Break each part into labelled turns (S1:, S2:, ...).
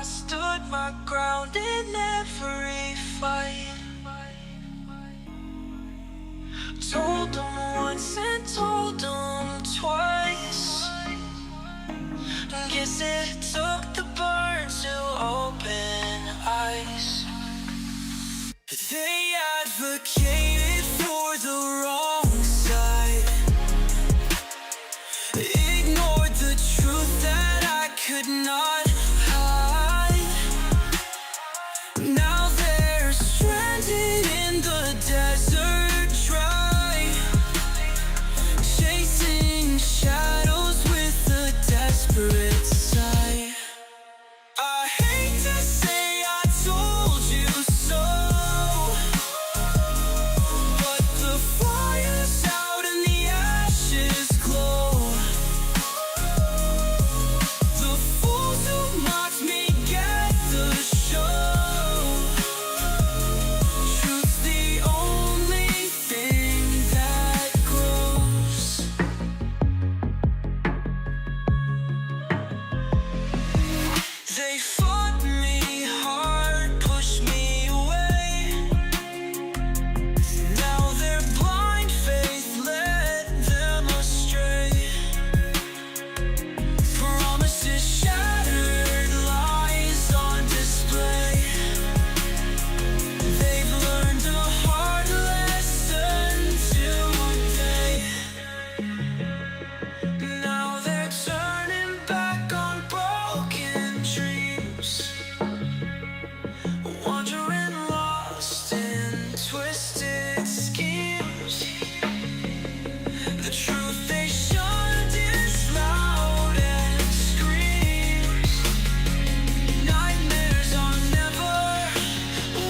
S1: I stood my ground in every fight. Told them once and told them twice. Guess it took the burn to open eyes. They advocated for the wrong side, ignored the truth that I could not hide. Now they're stranded in the desert dry, chasing shadows with a desperate sigh. I hate to say I told you so, but the fire's out and the ashes glow. The fools who mocked me get the show. Truth's the only thing that grows. They fought me hard, pushed me away. Now their blind faith led them astray. Promises shattered, lies on display. They've learned a hard lesson today. Now they're turning back on broken dreams, wandering lost in twisted schemes. The truth they shunned is loud and screams. Nightmares are never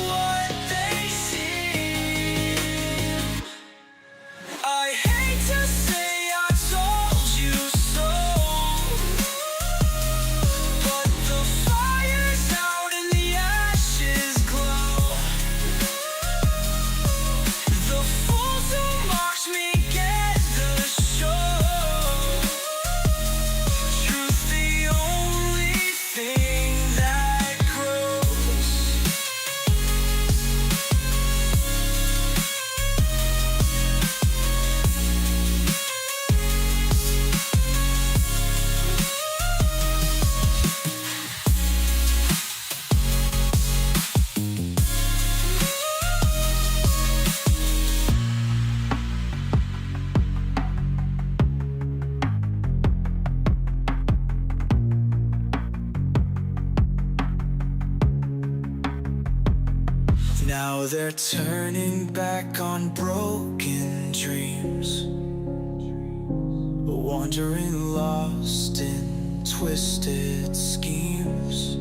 S1: what they seem. I hate to say I told you so, but the fire's out and the ashes glow. The fools who mocked me get the show. Truth the only thing that grows. Now they're turning back on broken dreams, wandering lost in twisted schemes.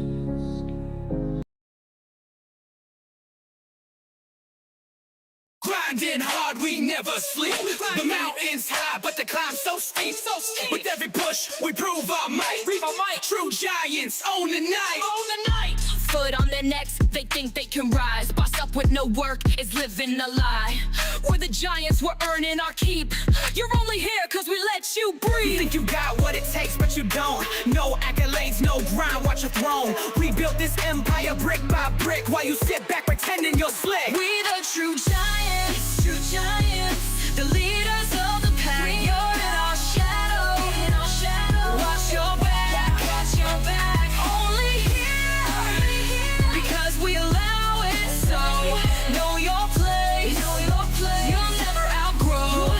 S2: Grinding hard, we never sleep. The mountain's high, but the climb's so steep. With every push, we prove our might. True giants own the night.
S3: Foot on their necks, they think they can rise. Boss up with no work is living a lie. We're the giants, we're earning our keep. You're only here cause we let you
S2: You
S3: breathe.
S2: think you got what it takes, but you don't. No accolades, no grind, watch your throne. We built this empire brick by brick, while you sit back pretending you're slick.
S3: We the true giants, the leaders of the pack. You're in our shadow, watch your back, Only here, because we allow it so. Know your place, you'll never outgrow.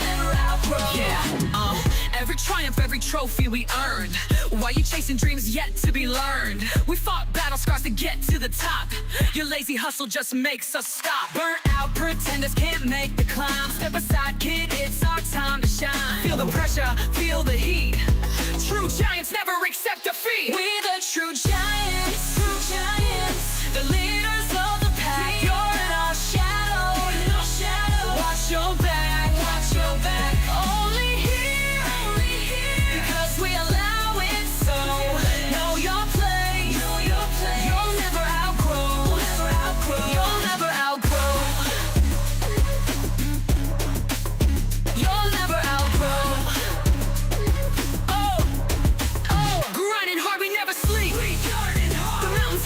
S3: Yeah, every triumph, every trophy we earned, while you chasing dreams yet to be learned. We fought battle scars to get to the top. Your lazy hustle just makes us stop. Burnt out pretenders can't make the climb. Step aside, kid, it's our time to shine. Feel the pressure, feel the heat. True giants never accept defeat. We the true giants, the leaders of the pack. You're in our shadow, watch your back, Only here, because we allow it so. Know your place, you'll never outgrow. You'll never outgrow. You'll never outgrow. Oh, grinding hard, we never sleep. The mountains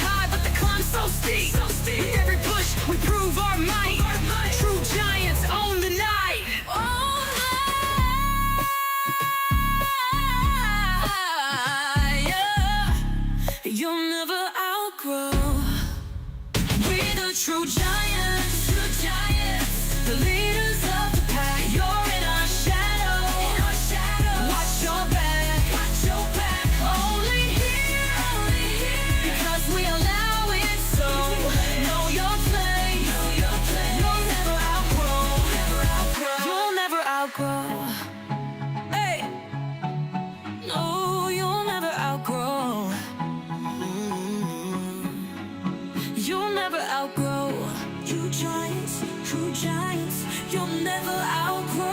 S3: you'll never outgrow.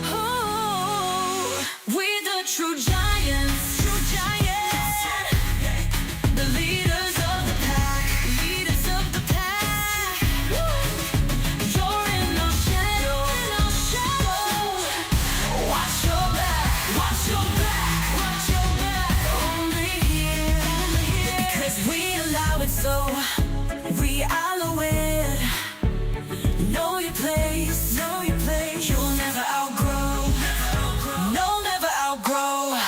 S3: Oh, we're the true giants, true giants, the leaders of the pack, leaders of the pack. You're in our shadow, Watch your back, watch your back, watch your back. Only here, because we allow it so. Reallocate. Know your place, know your place. You'll never outgrow. No, never outgrow.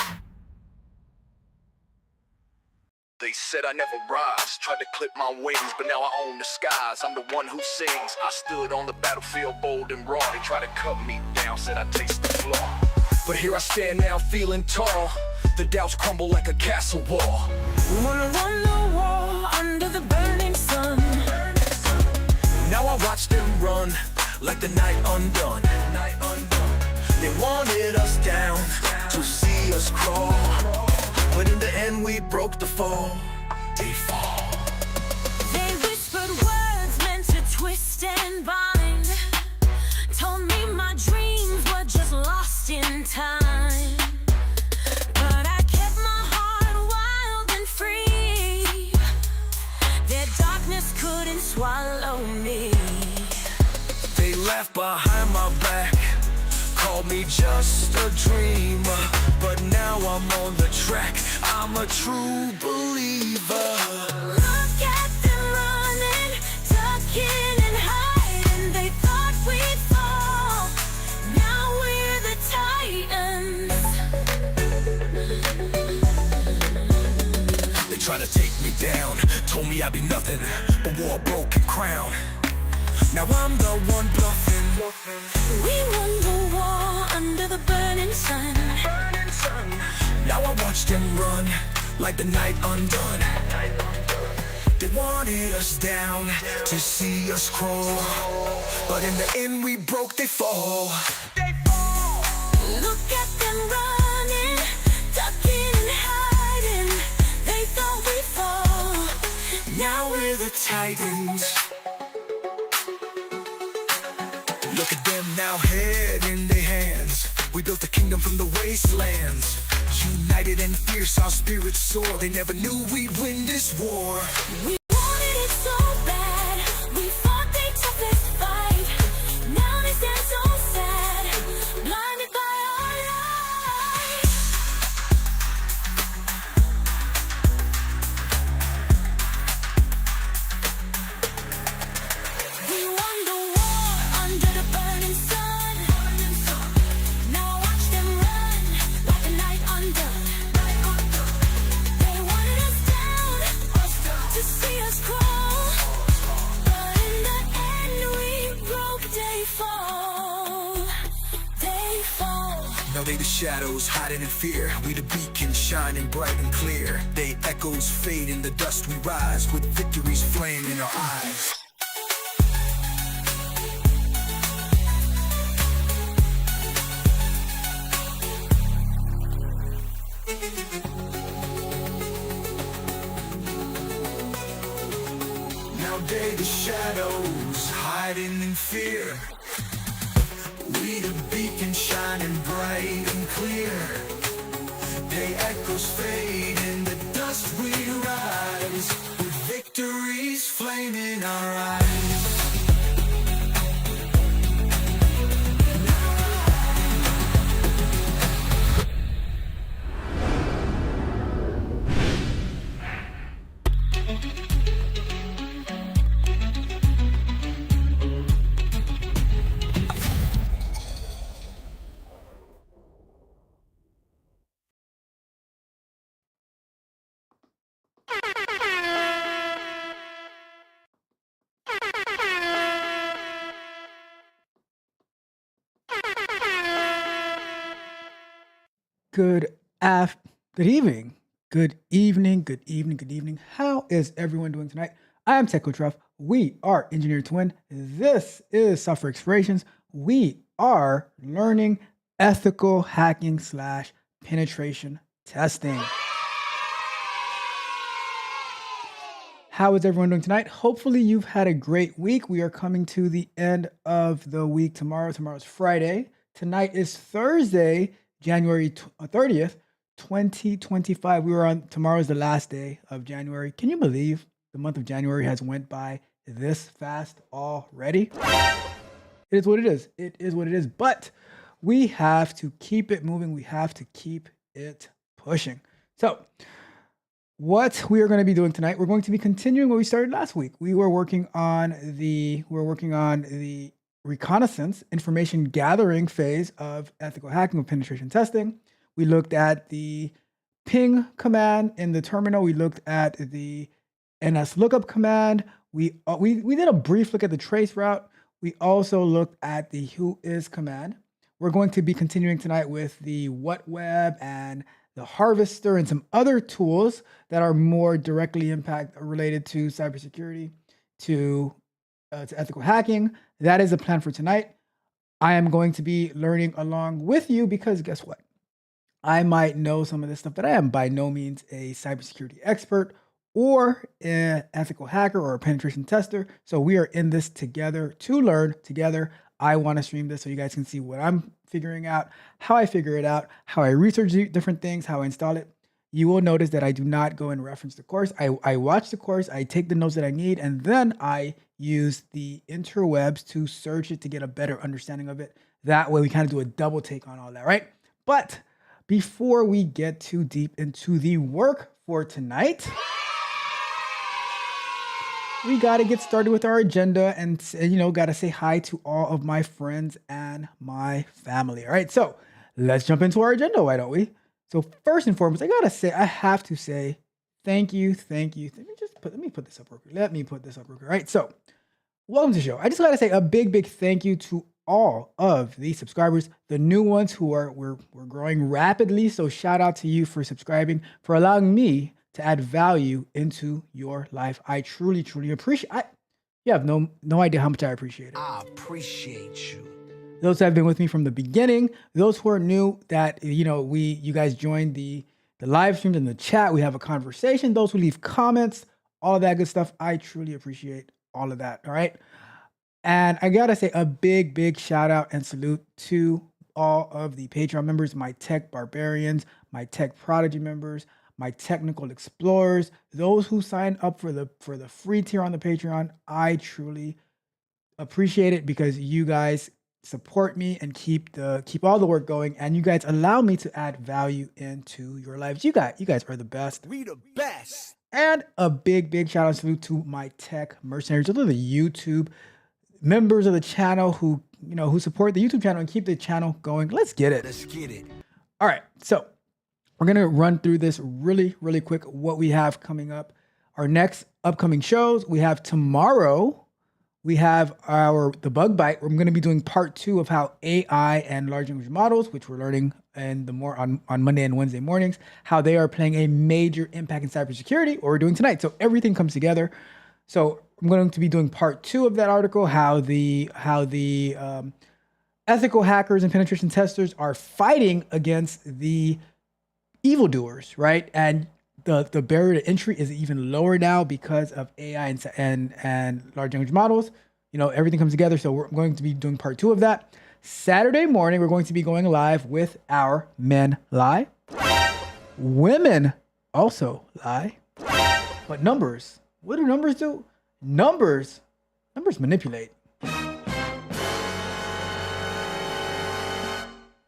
S4: They said I never rise, tried to clip my wings, but now I own the skies. I'm the one who sings. I stood on the battlefield bold and raw. They tried to cut me down, said I taste the flaw. But here I stand now feeling tall. The doubts crumble like a castle wall.
S3: We wanna run the war under the burning sun.
S4: Now I watch them run like the night undone. They wanted us down to see us crawl, but in the end we broke the fall. They fall.
S3: They whispered words meant to twist and bind. Told me my dreams were just lost in time. But I kept my heart wild and free. Their darkness couldn't swallow me.
S4: They laughed behind my back, called me just a dreamer. But now I'm on the track, I'm a true believer.
S3: Look at them running, ducking and hiding. They thought we'd fall. Now we're the titans.
S4: They tried to take me down, told me I'd be nothing but wore a broken crown. Now I'm the one bluffing.
S3: We won the war under the burning sun.
S4: Now I watch them run like the night undone. They wanted us down to see us crawl, but in the end we broke, they fall.
S3: Look at them running, ducking and hiding. They thought we'd fall.
S4: Now we're the titans. Look at them now, head in their hands. We built a kingdom from the wastelands. United and fierce, our spirits soar. They never knew we'd win this war.
S3: We wanted it so bad. We fought their toughest fight. Now they stand so sad, blinded by our lies. We won the war under the burning sun. Now watch them run like the night undone. They wanted us down to see us crawl, but in the end we broke. They fall, they fall.
S4: Now they the shadows hiding in fear. We the beacon shining bright and clear. They echoes fade in the dust we rise, with victory's flame in our eyes. Now they the shadows hiding in fear. We the beacon shining bright and clear. They echoes fade in the dust we rise, with victory's flame in our eyes.
S5: Good evening. Good evening. How is everyone doing tonight? I am Tech Coach Ruff. We are Engineer Twin. This is Software Explorations. We are learning ethical hacking / penetration testing. How is everyone doing tonight? Hopefully you've had a great week. We are coming to the end of the week tomorrow. Tomorrow's Friday. Tonight is Thursday, January 30th, 2025. Tomorrow's the last day of January. Can you believe the month of January has went by this fast already? It is what it is. It is what it is. But we have to keep it moving. We have to keep it pushing. So what we are going to be doing tonight, we're going to be continuing what we started last week. We were working on the reconnaissance information gathering phase of ethical hacking with penetration testing. We looked at the ping command in the terminal. We looked at the NS lookup command. We did a brief look at the trace route. We also looked at the whois command. We're going to be continuing tonight with the what web and the harvester and some other tools that are more directly related to cybersecurity, to ethical hacking. That is the plan for tonight. I am going to be learning along with you because guess what? I might know some of this stuff, but I am by no means a cybersecurity expert or an ethical hacker or a penetration tester. So we are in this together to learn together. I want to stream this so you guys can see what I'm figuring out, how I figure it out, how I research different things, how I install it. You will notice that I do not go and reference the course. I watch the course, I take the notes that I need, and then I use the interwebs to search it to get a better understanding of it. That way we kind of do a double take on all that, right? But before we get too deep into the work for tonight, we got to get started with our agenda and, got to say hi to all of my friends and my family. All right, so let's jump into our agenda, why don't we? So first and foremost, I have to say thank you. Let me put this up real quick. All right, so welcome to the show. I just got to say a big thank you to all of the subscribers, the new ones we're growing rapidly. So shout out to you for subscribing, for allowing me to add value into your life. I truly appreciate it. You have no idea how much I appreciate it.
S2: I appreciate you.
S5: Those who have been with me from the beginning, those who are new that, you guys joined the live streams and the chat. We have a conversation. Those who leave comments, all of that good stuff. I truly appreciate all of that. All right. And I got to say a big shout out and salute to all of the Patreon members, my tech barbarians, my tech prodigy members, my technical explorers, those who sign up for the free tier on the Patreon. I truly appreciate it because you guys support me and keep all the work going, and you guys allow me to add value into your lives. You guys are the best.
S2: We the best.
S5: And a big shout out and salute to my tech mercenaries, those are the YouTube members of the channel who support the YouTube channel and keep the channel going. Let's get it. All right, so we're going to run through this really quick, what we have coming up. Our next upcoming shows, we have tomorrow, we have the bug bite. We're going to be doing part 2 of how AI and large language models, which we're learning on Monday and Wednesday mornings, how they are playing a major impact in cybersecurity, what we're doing tonight. So everything comes together. So I'm going to be doing part 2 of that article, how the ethical hackers and penetration testers are fighting against the evildoers, right? And the barrier to entry is even lower now because of AI and large language models. Everything comes together. So we're going to be doing part 2 of that. Saturday morning, we're going to be going live with our men lie. Women also lie. But numbers, what do numbers do? Numbers manipulate.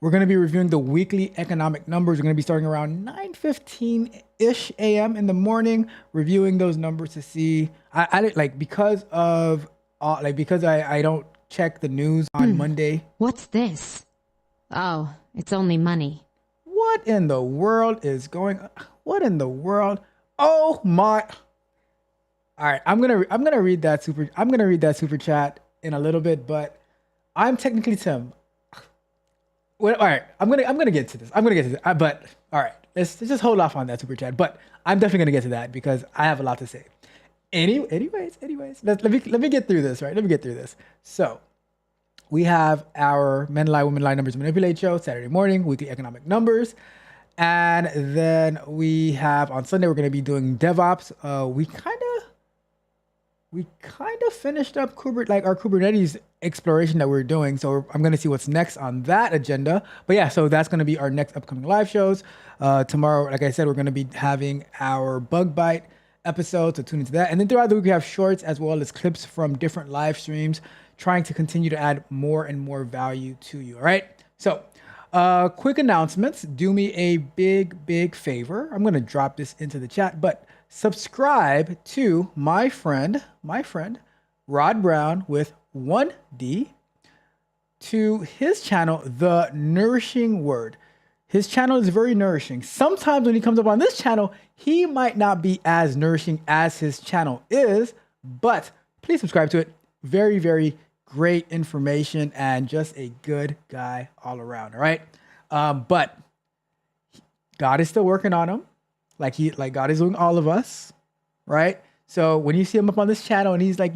S5: We're going to be reviewing the weekly economic numbers. We're going to be starting around 9:15-ish a.m. in the morning, reviewing those numbers to see. Because I don't check the news on Monday.
S6: What's this? Oh, it's only money.
S5: What in the world is going on? What in the world? Oh my. All right, I'm gonna read that super chat in a little bit, but I'm technically Tim. Well, all right, I'm gonna get to this. But all right, let's just hold off on that super chat. But I'm definitely gonna get to that because I have a lot to say. Anyways, let me get through this, right? Let me get through this. So we have our Men Lie, Women Lie, Numbers Manipulate show Saturday morning, weekly economic numbers. And then we have on Sunday, we're going to be doing DevOps. we kind of finished up our Kubernetes exploration that we're doing. So I'm going to see what's next on that agenda. But yeah, so that's going to be our next upcoming live shows. Tomorrow, like I said, we're going to be having our Bug Bite episode, so tune into that. And then throughout the week, we have shorts as well as clips from different live streams, trying to continue to add more and more value to you. All right. So quick announcements. Do me a big favor. I'm going to drop this into the chat, but subscribe to my friend Rod Brown with 1D to his channel, The Nourishing Word. His channel is very nourishing. Sometimes when he comes up on this channel, he might not be as nourishing as his channel is, but please subscribe to it. Very, very great information and just a good guy all around. All right. But God is still working on him. Like God is doing all of us, right? So when you see him up on this channel and he's like,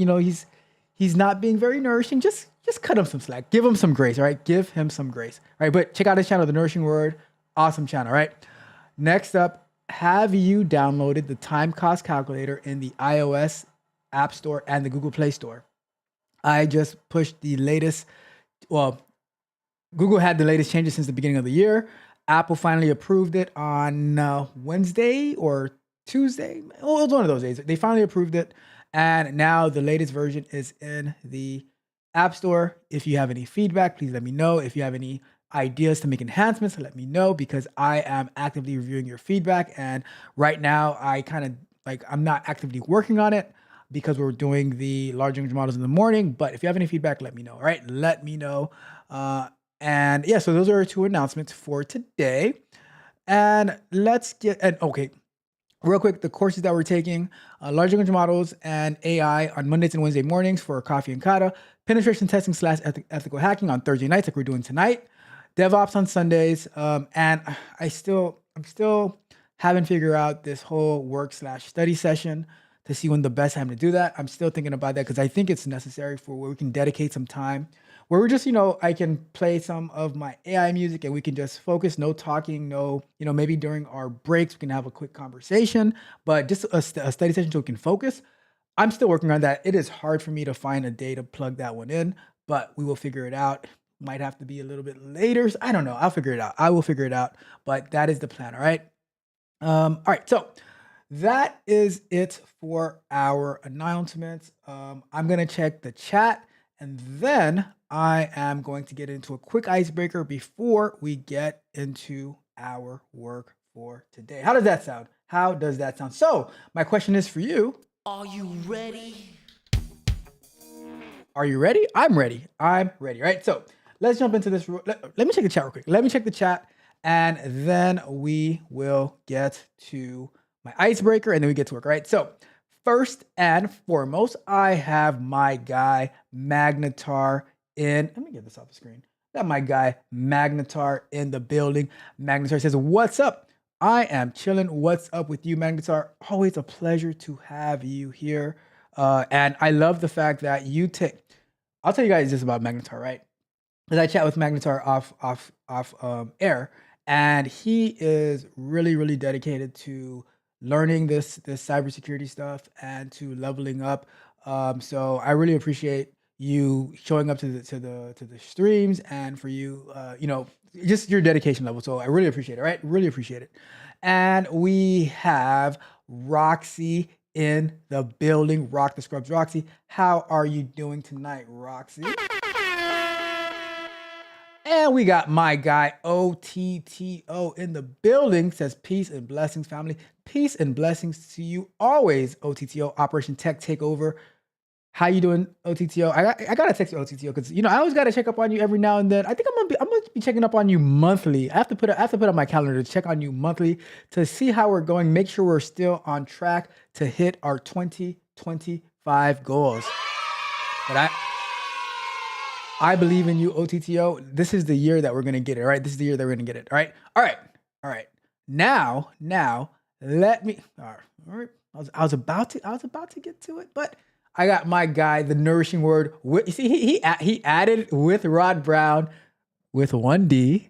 S5: he's not being very nourishing, just cut him some slack. Give him some grace, all right? Give him some grace, all right? But check out his channel, The Nourishing Word. Awesome channel, right? Next up, have you downloaded the time cost calculator in the iOS App Store and the Google Play Store? I just pushed the latest, Google had the latest changes since the beginning of the year. Apple finally approved it on Wednesday or Tuesday. Oh, it was one of those days. They finally approved it. And now the latest version is in the App Store. If you have any feedback, please let me know. If you have any ideas to make enhancements, let me know, because I am actively reviewing your feedback. And right now, I'm not actively working on it because we're doing the large language models in the morning. But if you have any feedback, let me know. All right, let me know. And yeah, so those are our two announcements for today. And okay, real quick, the courses that we're taking, large language models and AI on Mondays and Wednesday mornings for coffee and kata, penetration testing / ethical hacking on Thursday nights, like we're doing tonight, DevOps on Sundays. And I'm still haven't figured out this whole work / study session to see when the best time to do that. I'm still thinking about that because I think it's necessary for where we can dedicate some time where we're just, I can play some of my AI music and we can just focus, no talking, no, maybe during our breaks, we can have a quick conversation, but just a study session so we can focus. I'm still working on that. It is hard for me to find a day to plug that one in, but we will figure it out. Might have to be a little bit later. I don't know. I'll figure it out. I will figure it out, but that is the plan. All right. All right. So that is it for our announcements. I'm going to check the chat and then I am going to get into a quick icebreaker before we get into our work for today. How does that sound? So my question is for you.
S1: Are you ready?
S5: Are you ready? I'm ready. Right. So let's jump into this. Let me check the chat real quick. Let me check the chat and then we will get to my icebreaker and then we get to work. Right. So first and foremost, I have my guy Magnetar let me get this off the screen. Got my guy Magnetar in the building. Magnetar says, "What's up? I am chilling. What's up with you, Magnetar? Always a pleasure to have you here." And I love the fact that I'll tell you guys this about Magnetar, right? As I chat with Magnetar off air, and he is really, really dedicated to learning this cybersecurity stuff and to leveling up. So I really appreciate you showing up to the streams and for you, just your dedication level. So I really appreciate it, right? Really appreciate it. And we have Roxy in the building. Rock the Scrubs. Roxy, how are you doing tonight, Roxy? And we got my guy OTTO in the building. Says peace and blessings, family. Peace and blessings to you always, OTTO. Operation Tech Takeover. How you doing, OTTO? I gotta text you, OTTO, because I always gotta check up on you every now and then. I think I'm gonna be checking up on you monthly. I have to put on my calendar to check on you monthly to see how we're going. Make sure we're still on track to hit our 2025 goals. But I believe in you, OTTO. This is the year that we're gonna get it. All right, this is the year that we're gonna get it. All right. Now, let me. All right. I was about to get to it, but I got my guy, The Nourishing Word. You see, he added with Rod Brown with 1D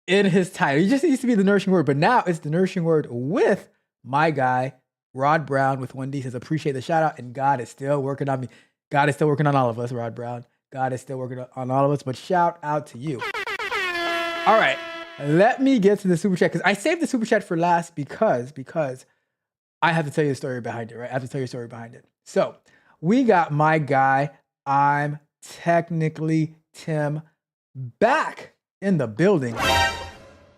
S5: in his title. He just used to be The Nourishing Word, but now it's The Nourishing Word with my guy, Rod Brown with 1D says, appreciate the shout out, and God is still working on me. God is still working on all of us, Rod Brown. God is still working on all of us, but shout out to you. All right, let me get to the super chat because I saved the super chat for last because I have to tell you the story behind it, right? I have to tell you the story behind it. So we got my guy, I'm technically Tim, back in the building.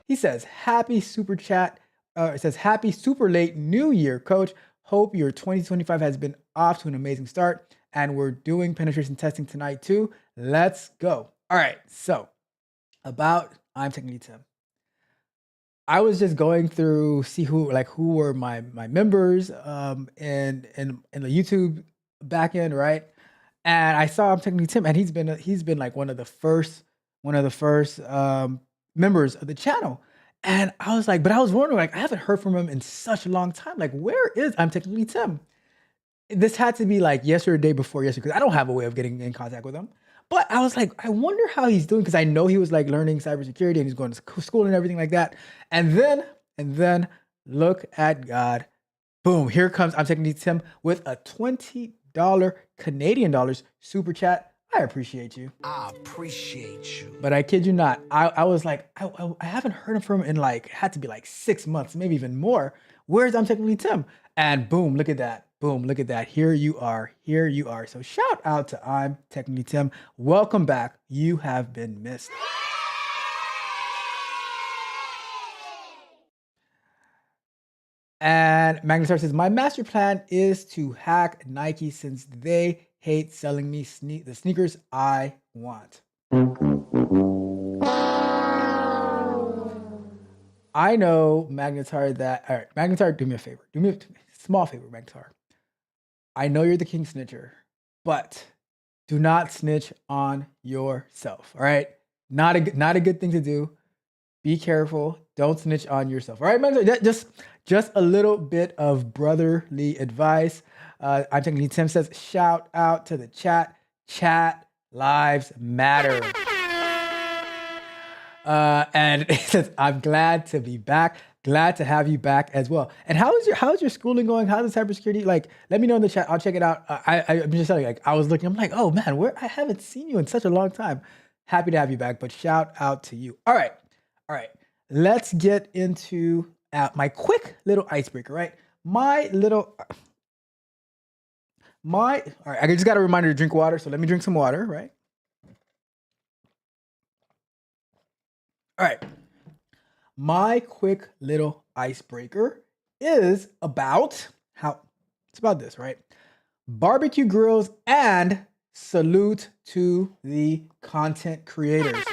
S5: He says, happy super chat. It says, happy super late new year, coach. Hope your 2025 has been off to an amazing start. And we're doing penetration testing tonight too. Let's go. All right. So about I'm technically Tim. I was just going through, see who were my members in the YouTube backend, right? And I saw I'm technically Tim, and he's been like one of the first members of the channel. And I was like, but I was wondering, like, I haven't heard from him in such a long time. Like, where is I'm technically Tim? This had to be like yesterday, day before yesterday, because I don't have a way of getting in contact with him. But I was like, I wonder how he's doing, because I know he was like learning cybersecurity and he's going to school and everything like that. And then look at God. Boom, here comes I'm technically Tim with a $20 Canadian dollars super chat. I appreciate you.
S2: I appreciate you.
S5: But I kid you not, I was like, I haven't heard from him in like, had to be like 6 months, maybe even more. Where's I'm technically Tim? And boom, look at that. Boom, look at that. Here you are. Here you are. So shout out to I'm technically Tim. Welcome back. You have been missed. And Magnetar says, my master plan is to hack Nike since they hate selling me the sneakers I want. I know, Magnetar, that, all right, Magnetar, do me a favor. Do me a small favor, Magnetar. I know you're the king snitcher, but do not snitch on yourself, all right? Not a good thing to do. Be careful. Don't snitch on yourself, all right, Magnetar? Just a little bit of brotherly advice. I'm technically Tim says, shout out to the chat. Chat lives matter. And it says, I'm glad to be back. Glad to have you back as well. And how's your schooling going? How's the cybersecurity? Like, let me know in the chat. I'll check it out. I'm just telling you, like, I was looking, I'm like, oh man, I haven't seen you in such a long time. Happy to have you back, but shout out to you. All right. Let's get into my quick little icebreaker, right? All right, I just got a reminder to drink water, so let me drink some water, right? All right. My quick little icebreaker is about this, right? Barbecue grills and salute to the content creators.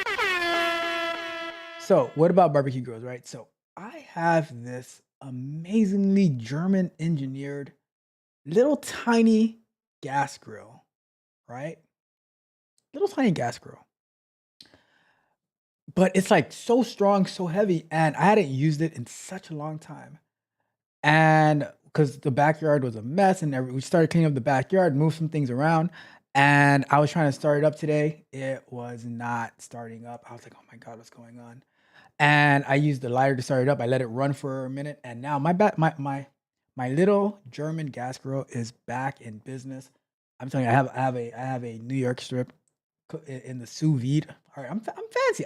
S5: So what about barbecue grills, right? So I have this amazingly German engineered little tiny gas grill, right? Little tiny gas grill. But it's like so strong, so heavy, and I hadn't used it in such a long time. And because the backyard was a mess, and we started cleaning up the backyard, moved some things around, and I was trying to start it up today. It was not starting up. I was like, oh my God, what's going on? And I used the lighter to start it up. I let it run for a minute, and now my little German gas grill is back in business. I'm telling you, I have a New York strip in the sous vide. All right, I'm fancy.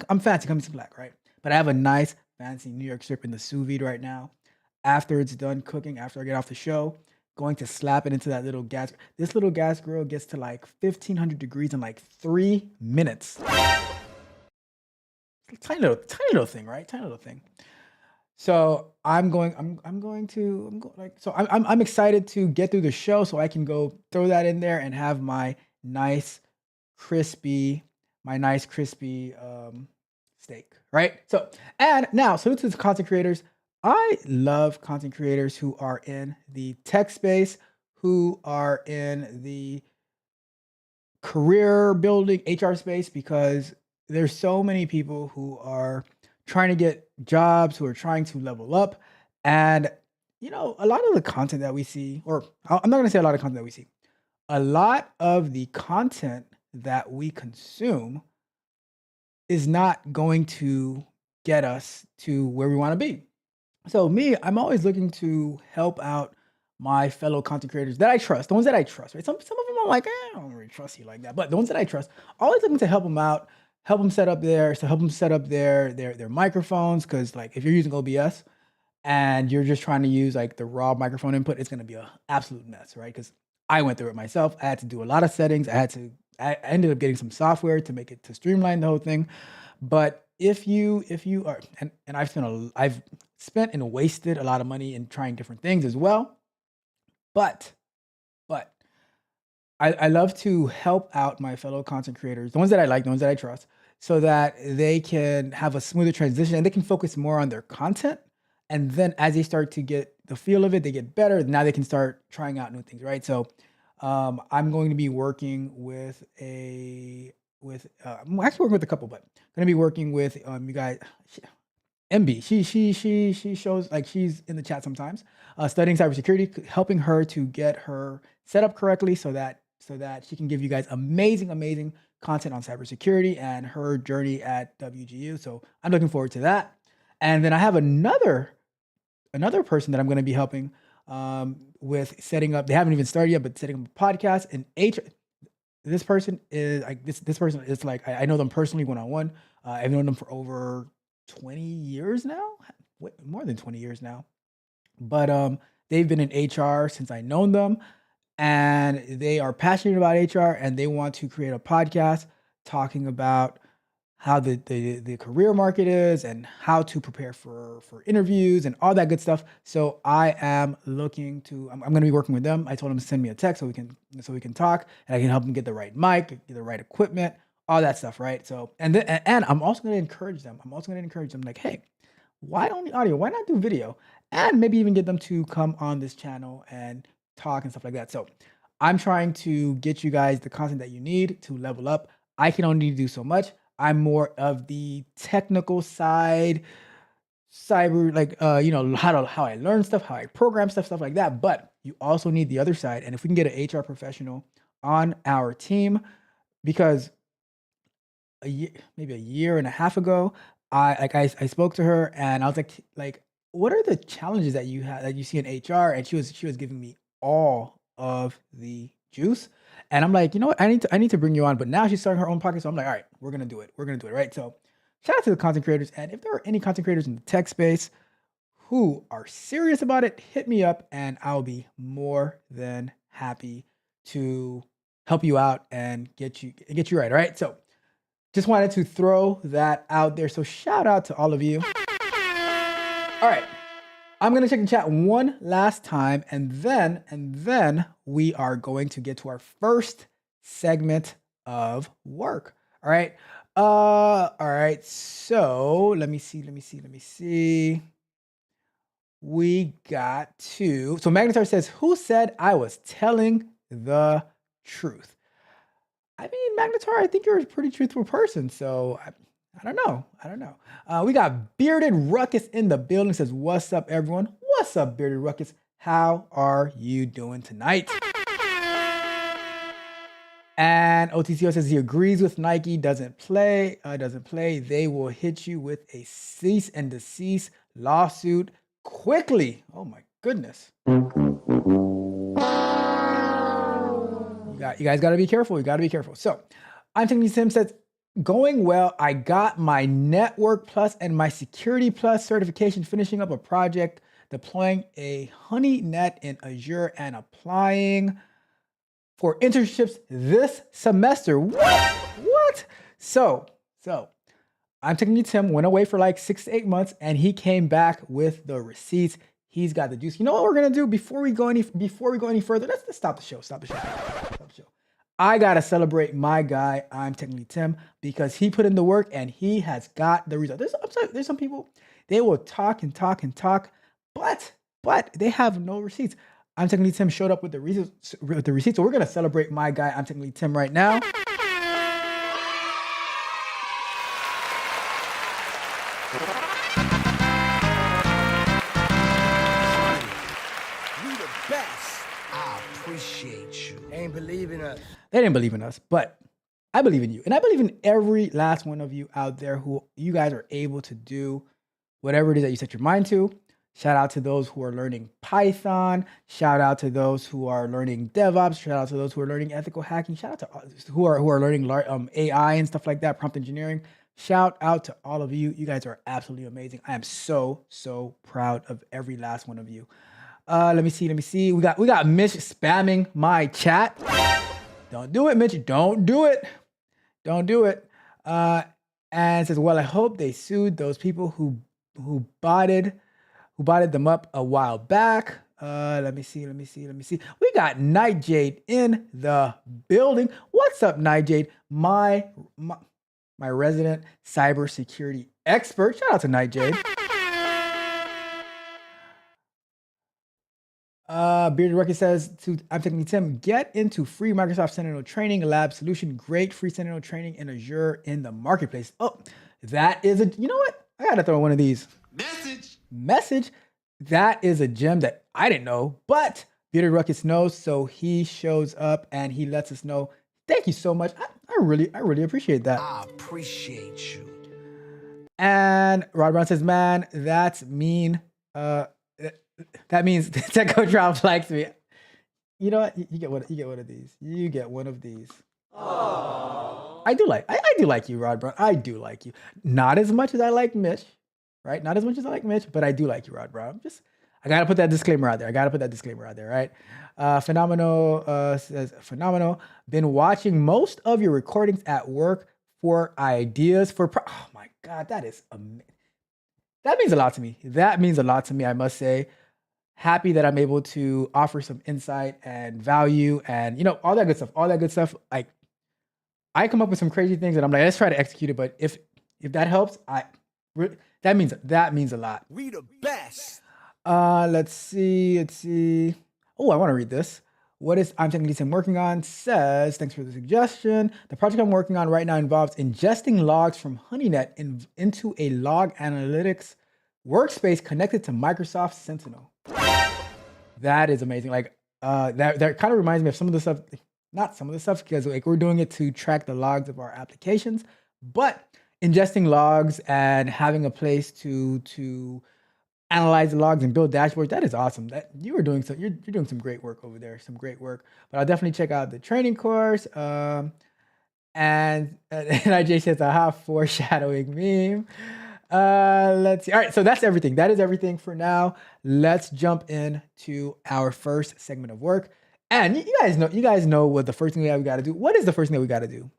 S5: I'm fancy. Coming to black, right? But I have a nice fancy New York strip in the sous vide right now. After it's done cooking, after I get off the show, going to slap it into that little gas. This little gas grill gets to like 1,500 degrees in like 3 minutes. Tiny little thing, right? Tiny little thing. So I'm excited to get through the show so I can go throw that in there and have my nice crispy steak, right? So, and now salute to the content creators. I love content creators who are in the tech space, who are in the career building HR space, because there's so many people who are trying to get jobs, who are trying to level up. And, you know, a lot of the content that we see, or I'm not going to say a lot of content that we see, a lot of the content that we consume is not going to get us to where we want to be. So me, I'm always looking to help out my fellow content creators that I trust, the ones that I trust, right? Some of them I'm like, I don't really trust you like that. But the ones that I trust, always looking to help them out, help them set up their microphones. Cause like if you're using OBS and you're just trying to use like the raw microphone input, it's gonna be a absolute mess, right? Because I went through it myself. I had to do a lot of settings. I ended up getting some software to make it to streamline the whole thing. But if you are and I've spent and wasted a lot of money in trying different things as well. But but I love to help out my fellow content creators, the ones that I like, the ones that I trust, so that they can have a smoother transition and they can focus more on their content. And then as they start to get the feel of it, they get better. Now they can start trying out new things, right? So I'm going to be working I'm actually working with a couple, but going to be working with you guys. MB, she shows like she's in the chat sometimes, studying cybersecurity, helping her to get her set up correctly so that she can give you guys amazing content on cybersecurity and her journey at WGU. So I'm looking forward to that. And then I have another person that I'm going to be helping with setting up. They haven't even started yet, but setting up a podcast and this person is like this person is like I know them personally one on one. I've known them for over 20 years now, more than 20 years now. But they've been in HR since I known them, and they are passionate about HR, and they want to create a podcast talking about how the career market is and how to prepare for interviews and all that good stuff. So I am looking to I'm going to be working with them. I told them to send me a text so we can talk and I can help them get the right mic, get the right equipment, all that stuff, right? So and I'm also going to encourage them. I'm also going to encourage them like, hey, why only audio? Why not do video? And maybe even get them to come on this channel and talk and stuff like that. So I'm trying to get you guys the content that you need to level up. I can only do so much. I'm more of the technical side, cyber, like how I learn stuff, how I program stuff like that. But you also need the other side. And if we can get an HR professional on our team, because maybe a year and a half ago, I spoke to her and I was like, what are the challenges that you see in HR? And she was giving me all of the juice. And I'm like, you know what? I need to bring you on. But now she's starting her own podcast. So I'm like, all right, we're gonna do it. We're gonna do it, right? So shout out to the content creators. And if there are any content creators in the tech space who are serious about it, hit me up and I'll be more than happy to help you out and get you right. All right. So just wanted to throw that out there. So shout out to all of you. All right. I'm going to check the chat one last time and then we are going to get to our first segment of work. All right. All right. So let me see. We got to, so Magnetar says, who said I was telling the truth? I mean, Magnetar, I think you're a pretty truthful person. So I don't know. We got Bearded Ruckus in the building. Says, what's up, everyone? What's up, Bearded Ruckus? How are you doing tonight? And OTCO says he agrees with Nike. Doesn't play. They will hit you with a cease and desist lawsuit quickly. Oh my goodness. You guys got to be careful. So I'm thinking Sim says, going well. I got my Network Plus and my Security Plus certification, finishing up a project, deploying a Honey Net in Azure and applying for internships this semester. What? So I'm taking Tim, went away for like 6 to 8 months and he came back with the receipts. He's got the juice. You know what we're gonna do before we go any further? Let's stop the show. I gotta celebrate my guy. I'm technically Tim because he put in the work and he has got the result. There's some people, they will talk, but they have no receipts. I'm technically Tim showed up with the receipts. So we're gonna celebrate my guy. I'm technically Tim right now. They didn't believe in us, but I believe in you. And I believe in every last one of you out there who you guys are able to do whatever it is that you set your mind to. Shout out to those who are learning Python. Shout out to those who are learning DevOps. Shout out to those who are learning ethical hacking. Shout out to who are learning AI and stuff like that, prompt engineering. Shout out to all of you. You guys are absolutely amazing. I am so proud of every last one of you. Let me see. We got Mitch spamming my chat. Don't do it, Mitch. Don't do it. Don't do it. And it says, well, I hope they sued those people who botted them up a while back. Let me see. We got Nightjade in the building. What's up, Nightjade? My resident cybersecurity expert. Shout out to Nightjade. Bearded Record says I'm technically Tim, get into free Microsoft Sentinel training lab solution. Great free Sentinel training in Azure in the marketplace. Oh, that is you know what? I gotta throw one of these. Message. That is a gem that I didn't know, but Bearded Ruckus knows, so he shows up and he lets us know. Thank you so much. I really appreciate that.
S2: I appreciate you.
S5: And Rod Brown says, man, that's mean. That means Tech Coach Ralph likes me. You know what? You get one of these. You get one of these. Aww. I do like you, Rod Brown. I do like you. Not as much as I like Mitch, right? Not as much as I like Mitch, but I do like you, Rod Brown. I gotta put that disclaimer out there. Right? Phenomenal says, phenomenal. Been watching most of your recordings at work for ideas for. Oh my God, that is amazing. That means a lot to me. I must say. Happy that I'm able to offer some insight and value and, you know, all that good stuff. Like, I come up with some crazy things and I'm like, let's try to execute it. But if that helps, that means a lot.
S2: We the best.
S5: Let's see. Oh, I want to read this. What is I'm technically Tim working on? Says, thanks for the suggestion. The project I'm working on right now involves ingesting logs from HoneyNet into a log analytics workspace connected to Microsoft Sentinel. That is amazing. Like, that kind of reminds me of some of the stuff, not some of the stuff, because like we're doing it to track the logs of our applications, but ingesting logs and having a place to analyze the logs and build dashboards. That is awesome. That you're doing some great work over there. Some great work. But I'll definitely check out the training course. And IJ says, aha, foreshadowing meme. Let's see. All right, so that's everything. That is everything for now. Let's jump into our first segment of work. And you guys know what the first thing that we got to do. What is the first thing that we got to do?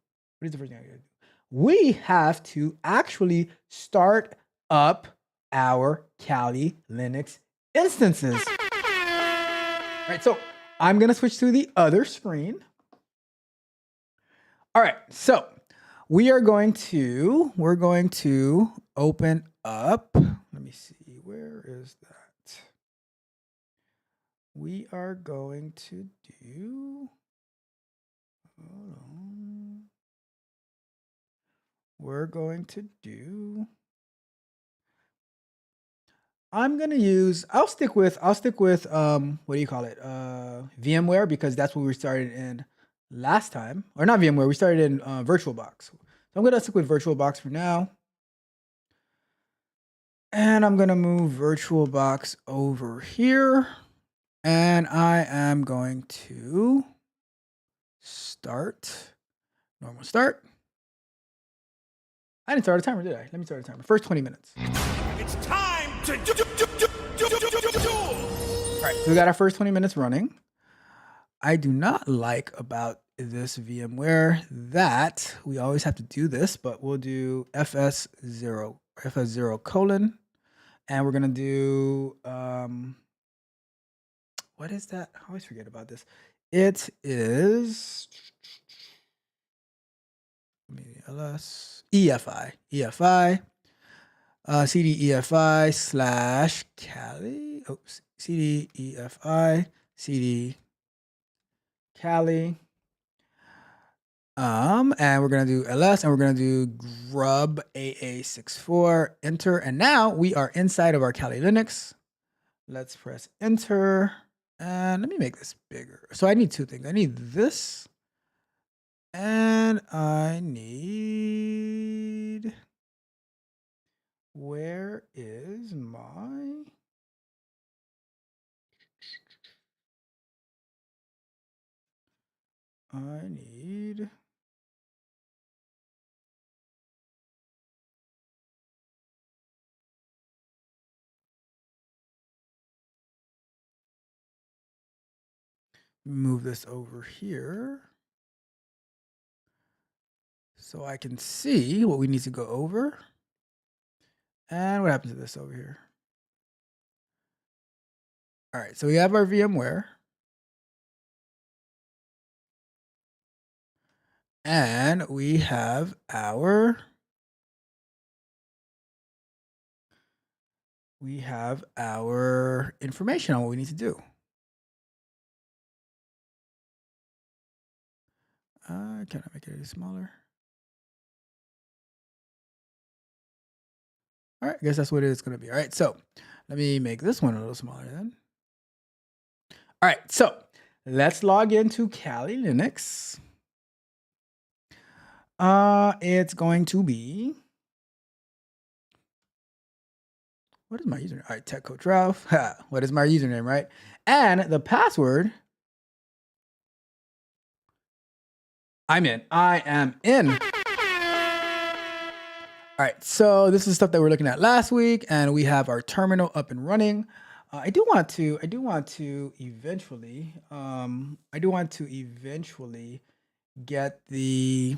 S5: We have to actually start up our Kali Linux instances. All right, so I'm gonna switch to the other screen. All right, so we're going to open up. Let me see, where is that? We are going to do. Hold on. We're going to do. I'll stick with what do you call it? VMware, because that's what we started in last time. Or not VMware, we started in VirtualBox. So I'm gonna stick with VirtualBox for now. And I'm gonna move VirtualBox over here. And I am going to start, normal start. I didn't start a timer, did I? Let me start a timer. First 20 minutes.
S2: It's time to do.
S5: All right, so we got our first 20 minutes running. I do not like about this VMware that we always have to do this, but we'll do fs0 colon, and we're gonna do what is that? I always forget about this. It is ls EFI cd EFI / Kali. Oh, cd EFI cd Kali. And we're gonna do ls, and we're gonna do grub AA64, enter, and now we are inside of our Kali Linux. Let's press enter, and let me make this bigger. So I need two things. I need this, and I need. Where is my? I need move this over here so I can see what we need to go over. And what happens to this over here? All right, so we have our VMware. And we have our information on what we need to do. Can I make it any smaller? All right, I guess that's what it's going to be. All right, so let me make this one a little smaller then. All right, so let's log into Kali Linux. It's going to be, what is my username? All right, TechCoach Ralph. What is my username, right? And the password, I am in. All right, so this is stuff that we're looking at last week, and we have our terminal up and running. I do want to eventually get the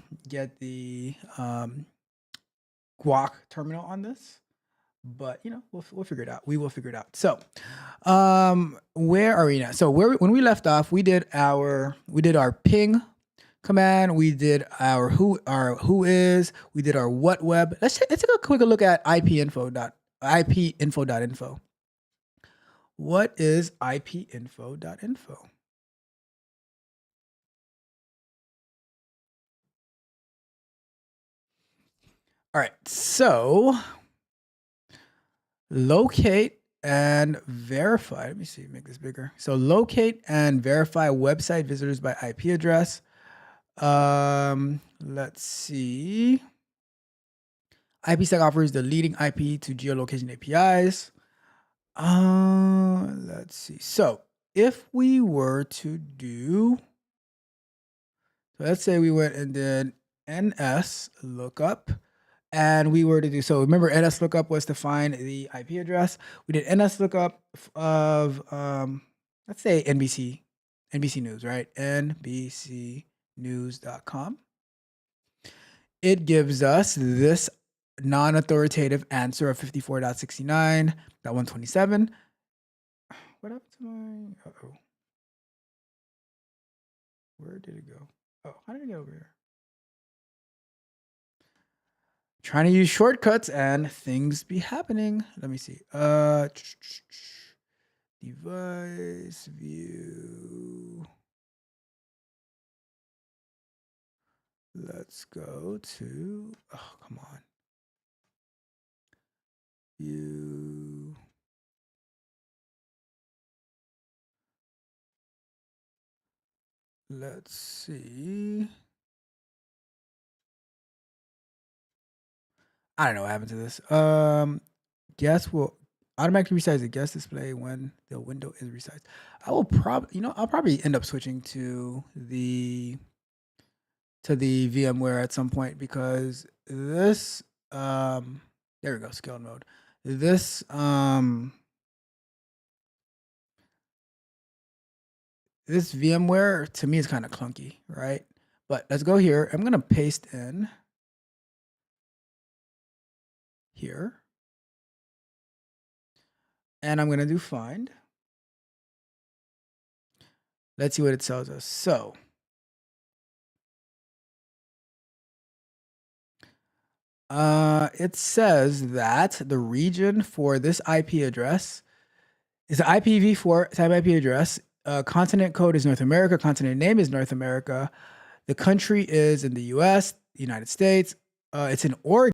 S5: Guac terminal on this, but you know, we'll figure it out. We will figure it out. So, where are we now? So when we left off, we did our ping command, we did our who is, we did our what web. Let's take a quick look at ipinfo.info. What is ipinfo.info? All right, so locate and verify. Let me see, make this bigger. So locate and verify website visitors by IP address. Let's see. IPsec offers the leading IP to geolocation APIs. Let's see. So if we were to do, so let's say we went and did NS lookup, and we were to do, so remember NS lookup was to find the IP address. We did NS lookup of, let's say NBC News, right? NBCnews.com. It gives us this non-authoritative answer of 54.69.127. What happened to my, where did it go? Oh, how did it get over here? Trying to use shortcuts and things be happening. Let me see. Device view. Let's go to, oh, come on. View. Let's see. I don't know what happened to this. Guess will automatically resize the guest display when the window is resized. I will probably, I'll probably end up switching to the VMware at some point, because this, there we go, scale mode. This, this VMware to me is kind of clunky, right? But let's go here. I'm going to paste in here. And I'm going to do find. Let's see what it tells us. So it says that the region for this IP address is the IPv4 type IP address. Continent code is North America. Continent name is North America. The country is in the US, United States. It's in Oregon.